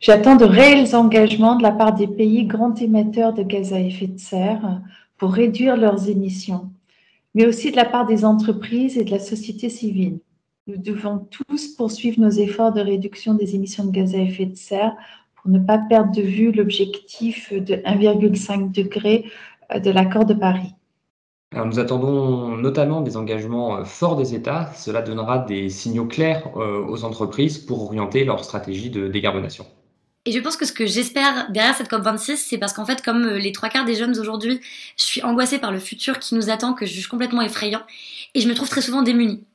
J'attends de réels engagements de la part des pays grands émetteurs de gaz à effet de serre pour réduire leurs émissions, mais aussi de la part des entreprises et de la société civile. Nous devons tous poursuivre nos efforts de réduction des émissions de gaz à effet de serre pour ne pas perdre de vue l'objectif de 1,5 degré de l'accord de Paris. Alors, nous attendons notamment des engagements forts des États. Cela donnera des signaux clairs aux entreprises pour orienter leur stratégie de décarbonation. Et je pense que ce que j'espère derrière cette COP26, c'est parce qu'en fait, comme les trois quarts des jeunes aujourd'hui, je suis angoissée par le futur qui nous attend, que je juge complètement effrayant, et je me trouve très souvent démunie.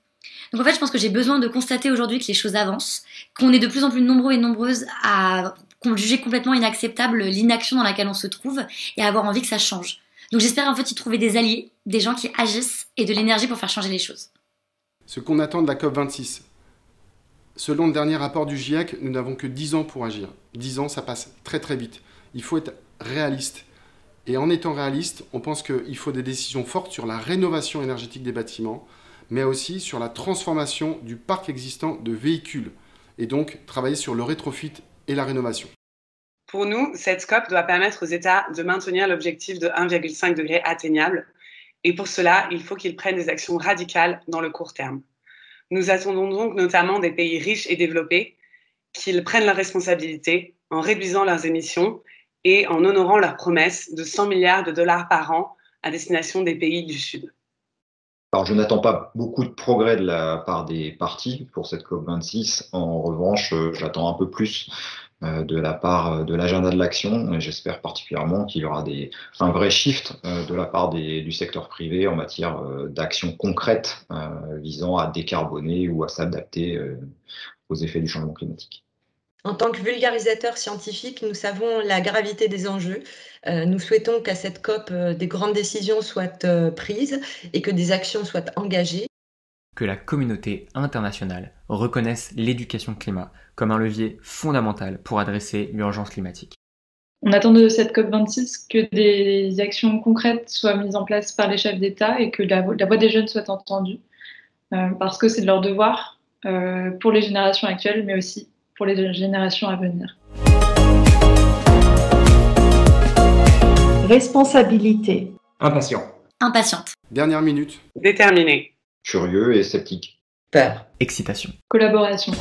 Donc en fait, je pense que j'ai besoin de constater aujourd'hui que les choses avancent, qu'on est de plus en plus nombreux et nombreuses à juger complètement inacceptable l'inaction dans laquelle on se trouve et à avoir envie que ça change. Donc j'espère en fait y trouver des alliés, des gens qui agissent et de l'énergie pour faire changer les choses. Ce qu'on attend de la COP26. Selon le dernier rapport du GIEC, nous n'avons que 10 ans pour agir. 10 ans, ça passe très très vite. Il faut être réaliste. Et en étant réaliste, on pense qu'il faut des décisions fortes sur la rénovation énergétique des bâtiments, mais aussi sur la transformation du parc existant de véhicules. Et donc, travailler sur le rétrofit et la rénovation. Pour nous, cette COP doit permettre aux États de maintenir l'objectif de 1,5 degré atteignable. Et pour cela, il faut qu'ils prennent des actions radicales dans le court terme. Nous attendons donc notamment des pays riches et développés qu'ils prennent leurs responsabilités en réduisant leurs émissions et en honorant leurs promesses de 100 milliards de dollars par an à destination des pays du Sud. Alors, je n'attends pas beaucoup de progrès de la part des partis pour cette COP26. En revanche, j'attends un peu plus de la part de l'agenda de l'action. J'espère particulièrement qu'il y aura un vrai shift de la part du secteur privé en matière d'actions concrètes visant à décarboner ou à s'adapter aux effets du changement climatique. En tant que vulgarisateurs scientifiques, nous savons la gravité des enjeux. Nous souhaitons qu'à cette COP, des grandes décisions soient prises et que des actions soient engagées. Que la communauté internationale reconnaisse l'éducation climat comme un levier fondamental pour adresser l'urgence climatique. On attend de cette COP26 que des actions concrètes soient mises en place par les chefs d'État et que la voix des jeunes soit entendue, parce que c'est de leur devoir pour les générations actuelles, mais aussi pour les générations à venir. Responsabilité. Impatient. Impatiente. Dernière minute. Déterminé. Curieux et sceptique. Peur. Excitation. Collaboration.